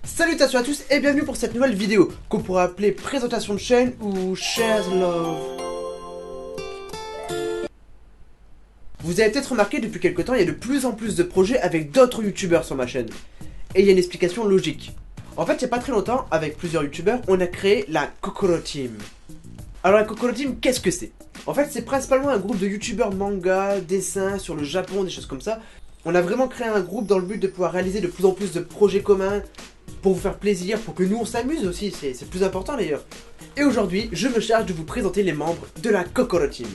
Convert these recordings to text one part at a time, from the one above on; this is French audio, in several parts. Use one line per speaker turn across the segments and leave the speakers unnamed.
Salutations à tous et bienvenue pour cette nouvelle vidéo qu'on pourrait appeler présentation de chaîne ou shares love. Vous avez peut-être remarqué depuis quelques temps, il y a de plus en plus de projets avec d'autres youtubeurs sur ma chaîne. Et il y a une explication logique. En fait, il n'y a pas très longtemps, avec plusieurs youtubeurs, on a créé la Kokoro Team. Alors la Kokoro Team, qu'est-ce que c'est? En fait, c'est principalement un groupe de youtubeurs manga, dessins sur le Japon, des choses comme ça. On a vraiment créé un groupe dans le but de pouvoir réaliser de plus en plus de projets communs, pour vous faire plaisir, pour que nous on s'amuse aussi, c'est plus important d'ailleurs. Et aujourd'hui, je me charge de vous présenter les membres de la Kokoro Team.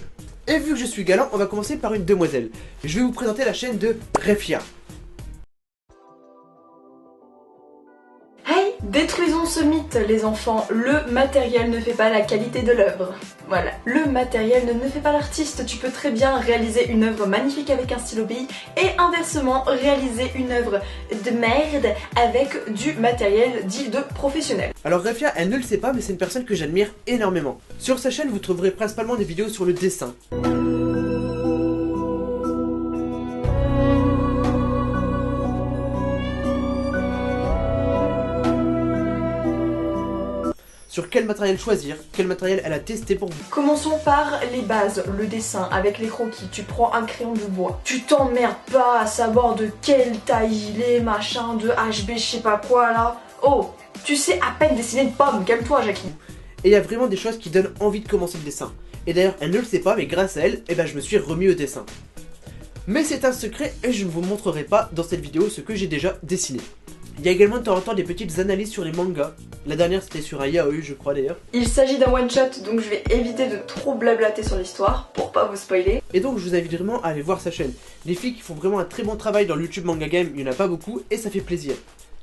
Et vu que je suis galant, on va commencer par une demoiselle. Je vais vous présenter la chaîne de Refia.
Hey, détruisons ce mythe les enfants, le matériel ne fait pas la qualité de l'œuvre. Voilà, le matériel ne fait pas l'artiste, tu peux très bien réaliser une œuvre magnifique avec un stylo bille et inversement réaliser une œuvre de merde avec du matériel dit de professionnel.
Alors Refia, elle ne le sait pas mais c'est une personne que j'admire énormément. Sur sa chaîne vous trouverez principalement des vidéos sur le dessin. Sur quel matériel choisir, quel matériel elle a testé pour vous.
Commençons par les bases, le dessin avec les croquis. Tu prends un crayon de bois. Tu t'emmerdes pas à savoir de quelle taille il est, machin, de HB, je sais pas quoi là. Oh, tu sais à peine dessiner une pomme, calme-toi Jackie.
Et il y a vraiment des choses qui donnent envie de commencer le dessin. Et d'ailleurs, elle ne le sait pas, mais grâce à elle, je me suis remis au dessin. Mais c'est un secret et je ne vous montrerai pas dans cette vidéo ce que j'ai déjà dessiné. Il y a également de temps en temps des petites analyses sur les mangas. La dernière c'était sur un yaoi je crois d'ailleurs.
Il s'agit d'un one shot donc je vais éviter de trop blablater sur l'histoire pour pas vous spoiler.
Et donc je vous invite vraiment à aller voir sa chaîne. Les filles qui font vraiment un très bon travail dans le YouTube Manga Game, il n'y en a pas beaucoup et ça fait plaisir.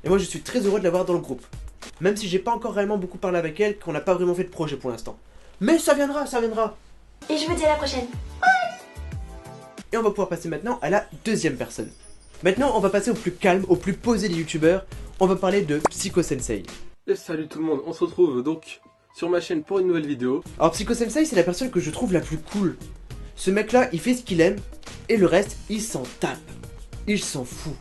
Et moi je suis très heureux de l'avoir dans le groupe. Même si j'ai pas encore réellement beaucoup parlé avec elle, qu'on n'a pas vraiment fait de projet pour l'instant. Mais ça viendra, ça viendra.
Et je vous dis à la prochaine.
Et on va pouvoir passer maintenant à la deuxième personne. Maintenant, on va passer au plus calme, au plus posé des youtubeurs. On va parler de Psycho Sensei.
Et salut tout le monde, on se retrouve donc sur ma chaîne pour une nouvelle vidéo.
Alors Psycho Sensei, c'est la personne que je trouve la plus cool. Ce mec-là, il fait ce qu'il aime, et le reste, il s'en tape. Il s'en fout.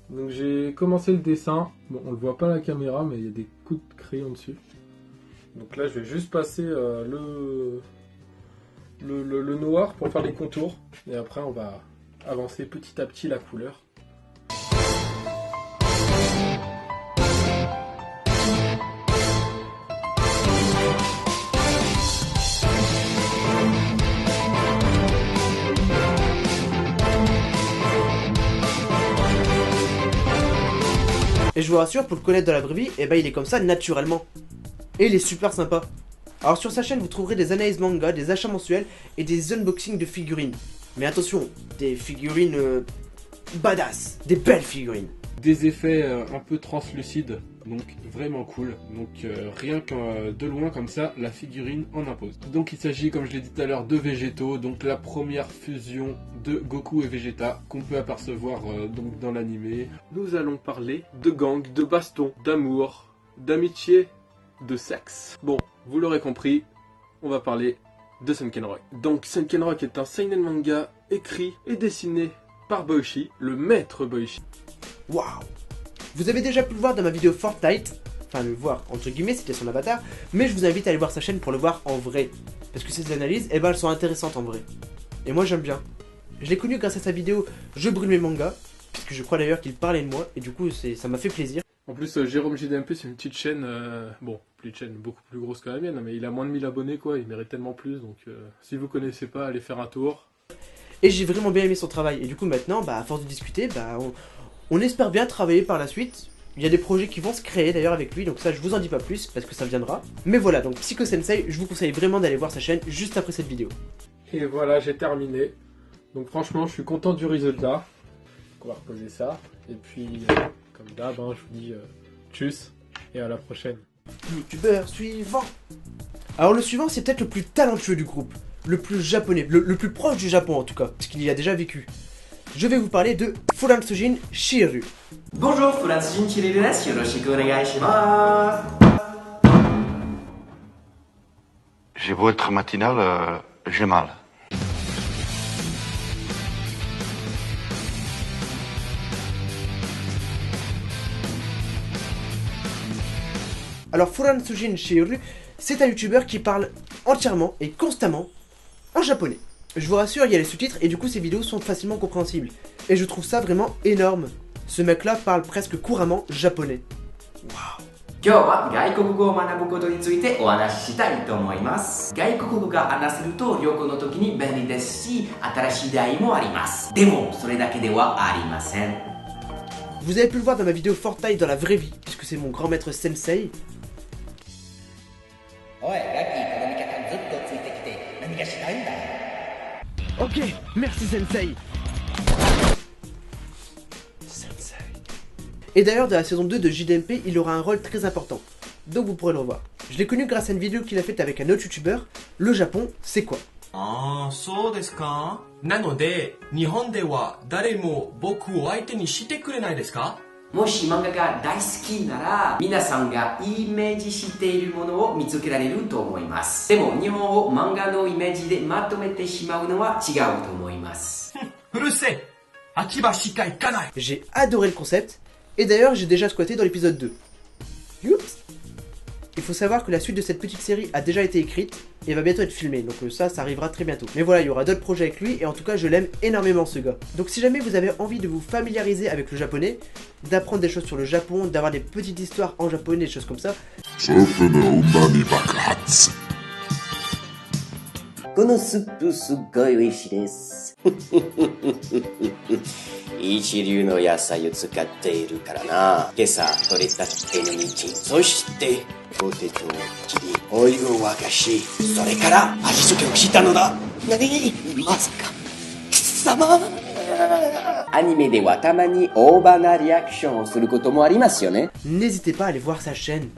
Donc j'ai commencé le dessin, bon on le voit pas à la caméra mais il y a des coups de crayon dessus. Donc là je vais juste passer le noir pour faire les contours et après on va avancer petit à petit la couleur.
Et je vous rassure, pour le connaître dans la vraie vie, il est comme ça naturellement. Et il est super sympa. Alors sur sa chaîne, vous trouverez des analyses manga, des achats mensuels et des unboxings de figurines. Mais attention, des figurines badass, des belles figurines.
Des effets un peu translucides, donc vraiment cool. Donc rien que de loin comme ça, la figurine en impose. Donc il s'agit, comme je l'ai dit tout à l'heure, de végétaux. Donc la première fusion de Goku et Vegeta qu'on peut apercevoir donc dans l'animé. Nous allons parler de gang, de baston, d'amour, d'amitié, de sexe. Bon, vous l'aurez compris, on va parler de Sunken-Rock. Donc Sunken-Rock est un seinen manga écrit et dessiné par Boichi, le maître Boichi.
Waouh! Vous avez déjà pu le voir dans ma vidéo Fortnite, enfin le voir entre guillemets, c'était son avatar, mais je vous invite à aller voir sa chaîne pour le voir en vrai. Parce que ses analyses, elles sont intéressantes en vrai. Et moi j'aime bien. Je l'ai connu grâce à sa vidéo Je brûle mes mangas, puisque je crois d'ailleurs qu'il parlait de moi, et du coup ça m'a fait plaisir.
En plus, Jérôme JDMP, c'est une petite chaîne, bon, petite chaîne beaucoup plus grosse que la mienne, mais il a moins de 1000 abonnés, quoi, il mérite tellement plus, donc si vous connaissez pas, allez faire un tour.
Et j'ai vraiment bien aimé son travail, et du coup maintenant, à force de discuter, on espère bien travailler par la suite. Il y a des projets qui vont se créer d'ailleurs avec lui, donc ça je vous en dis pas plus, parce que ça viendra. Mais voilà, donc Psycho Sensei, je vous conseille vraiment d'aller voir sa chaîne juste après cette vidéo.
Et voilà, j'ai terminé. Donc franchement, je suis content du résultat. On va reposer ça, et puis... comme d'hab, je vous dis tchuss et à la prochaine.
Youtubeur suivant. Alors le suivant c'est peut-être le plus talentueux du groupe, le plus japonais, le plus proche du Japon en tout cas, parce qu'il y a déjà vécu. Je vais vous parler de Furansujin Shiru.
Bonjour, Furansujin Shiru desu. Yoroshiku onegai shimasu.
J'ai beau être matinal, j'ai mal.
Alors Furansujin Shiru, c'est un youtubeur qui parle entièrement et constamment en japonais. Je vous rassure, il y a les sous-titres et du coup ses vidéos sont facilement compréhensibles. Et je trouve ça vraiment énorme. Ce mec-là parle presque couramment japonais. Waouh.
今日は外国語を学ぶことについてお話ししたいと思います。外国語が話せると旅行の時に便利ですし、新しい出会いもあります。でもそれだけではありません。
Vous avez pu le voir dans ma vidéo Fortnite dans la vraie vie, puisque c'est mon grand maître Sensei. Ok, merci Sensei. Et d'ailleurs, dans la saison 2 de JDMP, il aura un rôle très important. Donc vous pourrez le revoir. Je l'ai connu grâce à une vidéo qu'il a faite avec un autre youtubeur. Le Japon, c'est quoi?
ああ、そうですか。なので、日本では誰も僕を相手にしてくれないですか？
もし漫画が大好きなら、皆さんがイメージしているものを見つけられると思います。でも日本を漫画のイメージでまとめてしまうのは違うと思います。
うるせえ。秋葉しか行かない。
J'ai adoré le concept. Et d'ailleurs, j'ai déjà squatté dans l'épisode 2. Youps. Il faut savoir que la suite de cette petite série a déjà été écrite et va bientôt être filmée, donc ça arrivera très bientôt. Mais voilà, il y aura d'autres projets avec lui et en tout cas je l'aime énormément ce gars. Donc si jamais vous avez envie de vous familiariser avec le japonais, d'apprendre des choses sur le Japon, d'avoir des petites histoires en japonais, des choses comme ça,
このスープすっごい美味しいです。一流の野菜を使っているからな。今朝取れたてのみちん、そしてポテトを切り、オイルを沸かし、それから味付けをしたのだ。何？まさか貴様。アニメではたまにオーバーなリアクションをすることもありますよね。
n'hésitez pas à aller voir sa chaîne.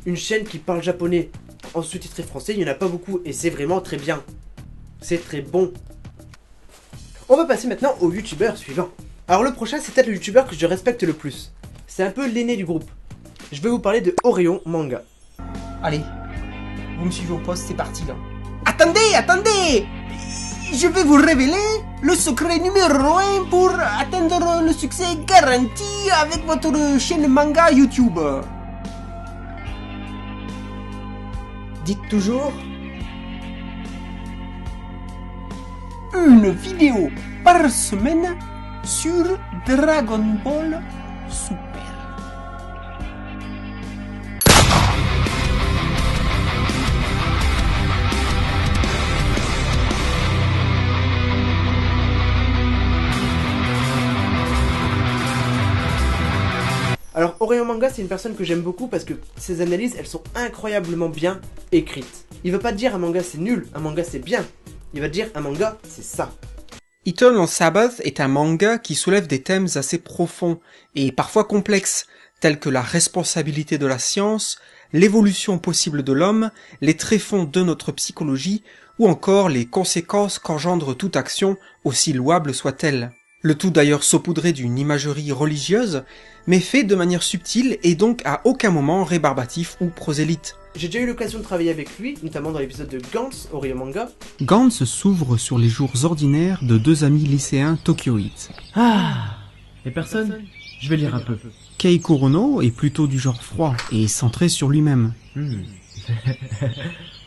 Une chaîne qui parle japonais. En sous-titré français, il n'y en a pas beaucoup et c'est vraiment très bien. C'est très bon. On va passer maintenant au youtubeur suivant. Alors le prochain, c'est peut-être le youtubeur que je respecte le plus. C'est un peu l'aîné du groupe. Je vais vous parler de Orion Manga.
Allez, vous me suivez au poste, c'est parti là. Attendez, attendez! Je vais vous révéler le secret numéro 1 pour atteindre le succès garanti avec votre chaîne manga YouTube. Dites toujours une vidéo par semaine sur Dragon Ball Super.
Alors Orion Manga, c'est une personne que j'aime beaucoup parce que ses analyses, elles sont incroyablement bien écrites. Il va pas dire un manga c'est nul, un manga c'est bien. Il va dire un manga c'est ça.
Eternal Sabbath est un manga qui soulève des thèmes assez profonds et parfois complexes, tels que la responsabilité de la science, l'évolution possible de l'homme, les tréfonds de notre psychologie, ou encore les conséquences qu'engendre toute action, aussi louable soit-elle. Le tout d'ailleurs saupoudré d'une imagerie religieuse, mais fait de manière subtile et donc à aucun moment rébarbatif ou prosélyte.
J'ai déjà eu l'occasion de travailler avec lui, notamment dans l'épisode de Gantz, Orion Manga.
Gantz s'ouvre sur les jours ordinaires de deux amis lycéens tokyoïtes.
Ah, et personne? Je vais lire un peu.
Kei Kurono est plutôt du genre froid et centré sur lui-même.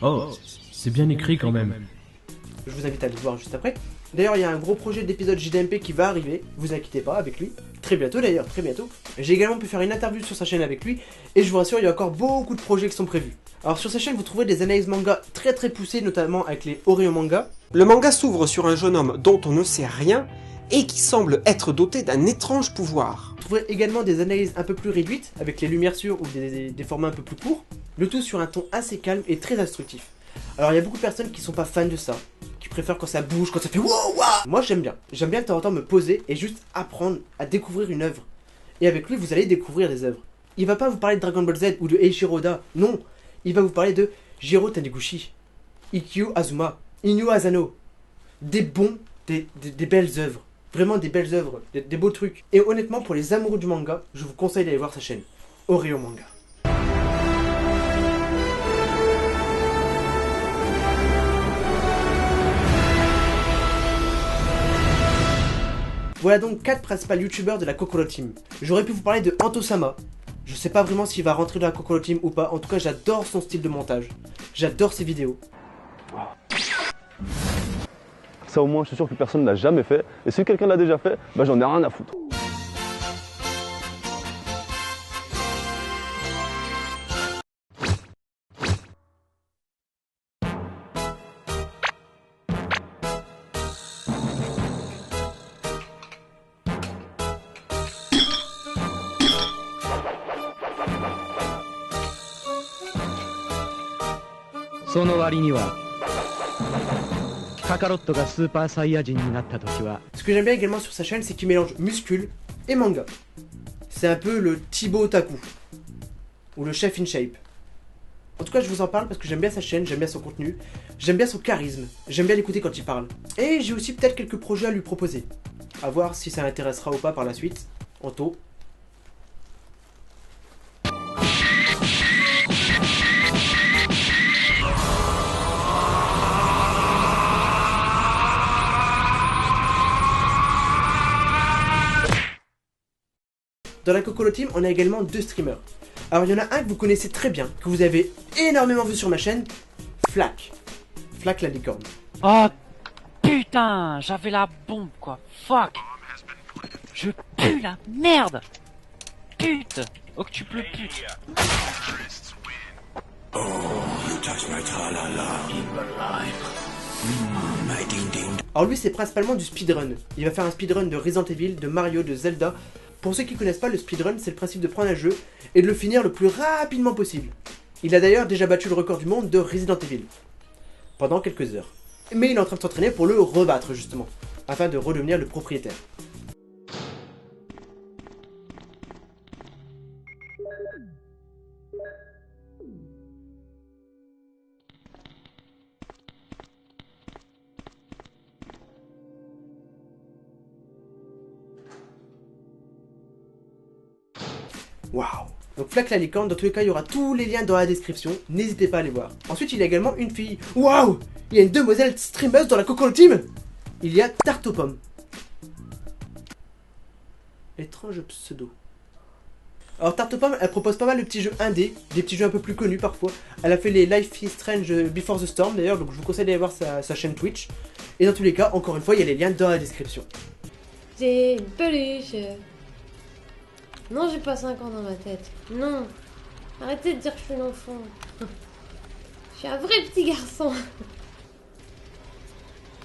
Oh, c'est bien écrit quand même.
Je vous invite à le voir juste après. D'ailleurs, il y a un gros projet d'épisode JDMP qui va arriver, vous inquiétez pas avec lui. Très bientôt d'ailleurs, très bientôt. J'ai également pu faire une interview sur sa chaîne avec lui, et je vous rassure, il y a encore beaucoup de projets qui sont prévus. Alors sur sa chaîne, vous trouverez des analyses manga très poussées, notamment avec les Orion Manga.
Le manga s'ouvre sur un jeune homme dont on ne sait rien, et qui semble être doté d'un étrange pouvoir.
Vous trouverez également des analyses un peu plus réduites, avec les lumières sûres ou des formats un peu plus courts. Le tout sur un ton assez calme et très instructif. Alors il y a beaucoup de personnes qui sont pas fans de ça, qui préfèrent quand ça bouge, quand ça fait wow, wow. Moi j'aime bien de temps en temps me poser et juste apprendre à découvrir une œuvre. Et avec lui vous allez découvrir des œuvres. Il va pas vous parler de Dragon Ball Z ou de Eiichiro Oda, non. Il va vous parler de Jiro Taniguchi, Ikkyu Azuma, Inu Asano. Des belles œuvres. Vraiment des belles œuvres, des beaux trucs. Et honnêtement, pour les amoureux du manga, je vous conseille d'aller voir sa chaîne, Oreo Manga. Voilà donc 4 principaux youtubeurs de la Kokoro Team. J'aurais pu vous parler de Antosama. Je sais pas vraiment s'il va rentrer dans la Kokoro Team ou pas. En tout cas, j'adore son style de montage. J'adore ses vidéos.
Ça au moins, je suis sûr que personne ne l'a jamais fait. Et si quelqu'un l'a déjà fait, bah j'en ai rien à foutre.
Ce
que j'aime bien également sur sa chaîne, c'est qu'il mélange muscule et manga. C'est un peu le Thibaut Otaku. Ou le chef in shape. En tout cas, je vous en parle parce que j'aime bien sa chaîne, j'aime bien son contenu, j'aime bien son charisme, j'aime bien l'écouter quand il parle. Et j'ai aussi peut-être quelques projets à lui proposer. À voir si ça l'intéressera ou pas par la suite. Anto. Dans la Kokoro Team, on a également 2 streamers. Alors il y en a un que vous connaissez très bien, que vous avez énormément vu sur ma chaîne, Flack. Flack la licorne.
Oh putain, j'avais la bombe quoi, fuck. Je pue la merde. Pute, octuple pute.
Oh, you touch my tra-la-la. My ding-ding.
Alors lui c'est principalement du speedrun. Il va faire un speedrun de Resident Evil, de Mario, de Zelda. Pour ceux qui ne connaissent pas, le speedrun, c'est le principe de prendre un jeu et de le finir le plus rapidement possible. Il a d'ailleurs déjà battu le record du monde de Resident Evil, pendant quelques heures. Mais il est en train de s'entraîner pour le rebattre justement, afin de redevenir le propriétaire. Waouh! Donc Flack la licorne, dans tous les cas, il y aura tous les liens dans la description, n'hésitez pas à les voir. Ensuite, il y a également une fille. Waouh! Il y a une demoiselle streameuse dans la Kokoro Team! Il y a Tarte aux pommes. Étrange pseudo. Alors Tarte aux pommes, elle propose pas mal de petits jeux indés, des petits jeux un peu plus connus parfois. Elle a fait les Life is Strange Before the Storm d'ailleurs, donc je vous conseille d'aller voir sa chaîne Twitch. Et dans tous les cas, encore une fois, il y a les liens dans la description.
J'ai une peluche. Non, j'ai pas 5 ans dans ma tête. Non. Arrêtez de dire que je suis un enfant. Je suis un vrai petit garçon.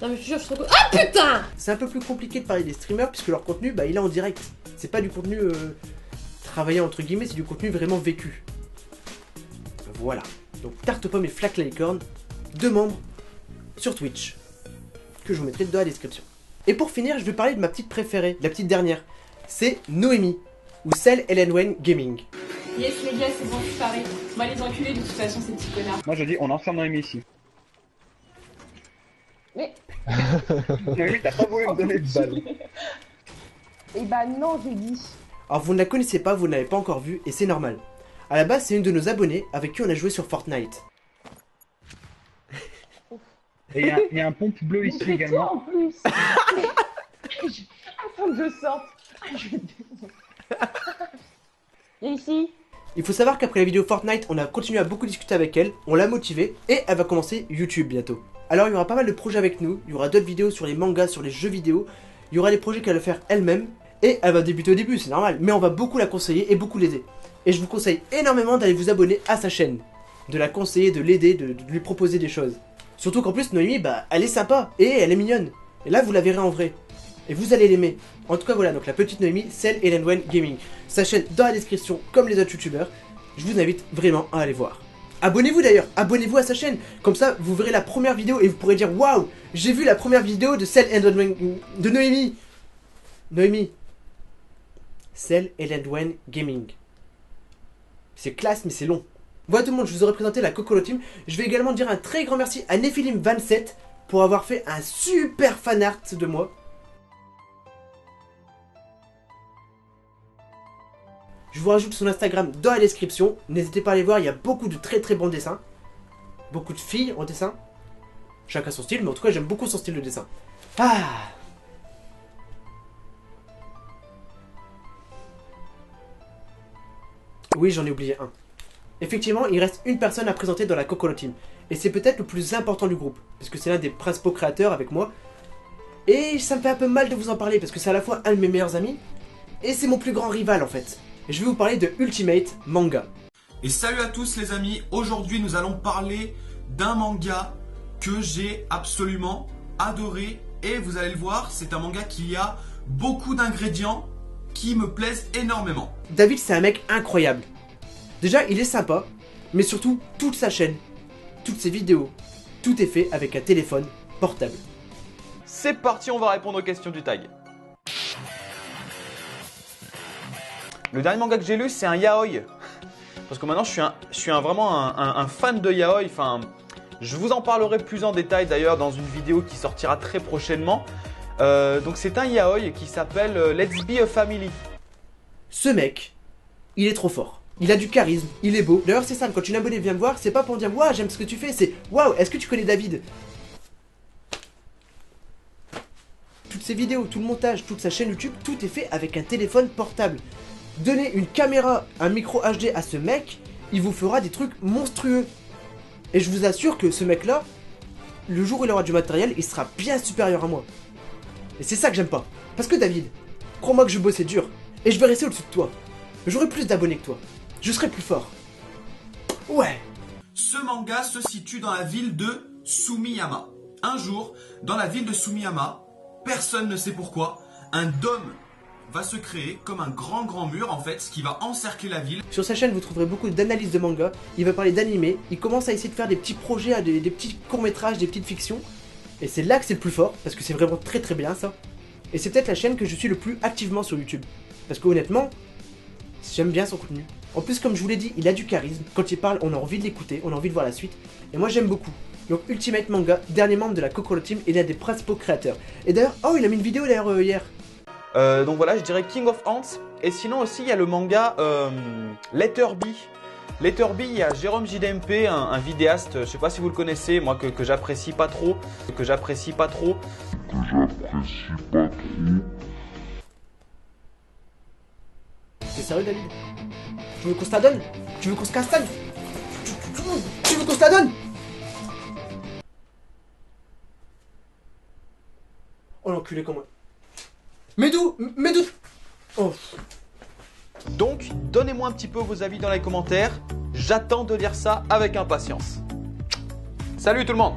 Non mais je te jure, je suis trop cool. Ah putain!
C'est un peu plus compliqué de parler des streamers puisque leur contenu, bah il est en direct. C'est pas du contenu travaillé entre guillemets, c'est du contenu vraiment vécu. Voilà. Donc Tarte aux pommes et Flack la licorne, 2 membres sur Twitch. Que je vous mettrai dans la description. Et pour finir, je vais parler de ma petite préférée, la petite dernière. C'est Noémie. Ou celle Ellen Wayne Gaming.
Yes les gars, c'est bon, je suis parée. On va les enculer de toute façon, ces petits connards.
Moi je dis, on enferme Noémie ici.
Mais...
Noémie, t'as pas voulu me donner de balle.
Eh bah non, j'ai dit.
Alors vous ne la connaissez pas, vous ne l'avez pas encore vue, et c'est normal. À la base, c'est une de nos abonnés avec qui on a joué sur Fortnite.
Et il y a un pompe bleu ici également.
En plus. Attends que je sorte. Et ici.
Il faut savoir qu'après la vidéo Fortnite, on a continué à beaucoup discuter avec elle, on l'a motivée, et elle va commencer YouTube bientôt. Alors il y aura pas mal de projets avec nous, il y aura d'autres vidéos sur les mangas, sur les jeux vidéo, il y aura des projets qu'elle va faire elle-même, et elle va débuter au début, c'est normal, mais on va beaucoup la conseiller et beaucoup l'aider. Et je vous conseille énormément d'aller vous abonner à sa chaîne, de la conseiller, de l'aider, de lui proposer des choses. Surtout qu'en plus Noémie, bah elle est sympa, et elle est mignonne, et là vous la verrez en vrai. Et vous allez l'aimer. En tout cas voilà, donc la petite Noémie, c'est Ellen Wayne Gaming. Sa chaîne dans la description comme les autres youtubeurs. Je vous invite vraiment à aller voir. Abonnez-vous d'ailleurs, abonnez-vous à sa chaîne. Comme ça, vous verrez la première vidéo et vous pourrez dire waouh, j'ai vu la première vidéo de celle de Noémie. Noémie. Celle Ellen Wayne Gaming. C'est classe mais c'est long. Voilà tout le monde, je vous aurais présenté la Kokoro Team. Je vais également dire un très grand merci à Nephilim27 pour avoir fait un super fanart de moi. Je vous rajoute son Instagram dans la description. N'hésitez pas à aller voir, il y a beaucoup de très très bons dessins. Beaucoup de filles en dessin. Chacun son style, mais en tout cas j'aime beaucoup son style de dessin. Ah! Oui, j'en ai oublié un. Effectivement, il reste une personne à présenter dans la Kokoro Team. Et c'est peut-être le plus important du groupe, puisque c'est l'un des principaux créateurs avec moi. Et ça me fait un peu mal de vous en parler, parce que c'est à la fois un de mes meilleurs amis, et c'est mon plus grand rival en fait. Et je vais vous parler de Ultimate Manga.
Et salut à tous les amis, aujourd'hui nous allons parler d'un manga que j'ai absolument adoré. Et vous allez le voir, c'est un manga qui a beaucoup d'ingrédients qui me plaisent énormément.
David, c'est un mec incroyable. Déjà, il est sympa, mais surtout, toute sa chaîne, toutes ses vidéos, tout est fait avec un téléphone portable.
C'est parti, on va répondre aux questions du tag. Le dernier manga que j'ai lu, c'est un yaoi. Parce que maintenant, je suis vraiment un fan de yaoi. Enfin, je vous en parlerai plus en détail d'ailleurs dans une vidéo qui sortira très prochainement. Donc c'est un yaoi qui s'appelle Let's Be a Family.
Ce mec, il est trop fort. Il a du charisme, il est beau. D'ailleurs c'est simple, quand une abonnée vient me voir, c'est pas pour dire waouh j'aime ce que tu fais, c'est waouh est-ce que tu connais David? Toutes ses vidéos, tout le montage, toute sa chaîne YouTube, tout est fait avec un téléphone portable. Donnez une caméra, un micro HD à ce mec, il vous fera des trucs monstrueux. Et je vous assure que ce mec là, le jour où il aura du matériel, il sera bien supérieur à moi. Et c'est ça que j'aime pas. Parce que David, crois-moi que je bossais dur. Et je vais rester au-dessus de toi. J'aurai plus d'abonnés que toi. Je serai plus fort. Ouais.
Ce manga se situe dans la ville de Sumiyama. Un jour, dans la ville de Sumiyama, personne ne sait pourquoi, un dôme va se créer comme un grand mur en fait, ce qui va encercler la ville.
Sur sa chaîne, vous trouverez beaucoup d'analyses de manga. Il va parler d'animé. Il commence à essayer de faire des petits projets, des petits courts-métrages, des petites fictions. Et c'est là que c'est le plus fort, parce que c'est vraiment très très bien ça. Et c'est peut-être la chaîne que je suis le plus activement sur YouTube. Parce que honnêtement, j'aime bien son contenu. En plus, comme je vous l'ai dit, il a du charisme. Quand il parle, on a envie de l'écouter, on a envie de voir la suite. Et moi j'aime beaucoup. Donc Ultimate Manga, dernier membre de la Kokoro Team et l'un des principaux créateurs. Et d'ailleurs, oh il a mis une vidéo d'ailleurs hier.
Donc voilà, je dirais King of Ants. Et sinon aussi, il y a le manga Letter B. Letter B, il y a Jérôme JDMP, un vidéaste, je sais pas si vous le connaissez, moi que j'apprécie pas trop.
T'es sérieux David? Tu veux qu'on se la donne? Tu veux qu'on se castagne? Tu veux qu'on se la donne? Oh l'enculé comment? Mais d'où? Oh.
Donc, donnez-moi un petit peu vos avis dans les commentaires. J'attends de lire ça avec impatience. Salut tout le monde!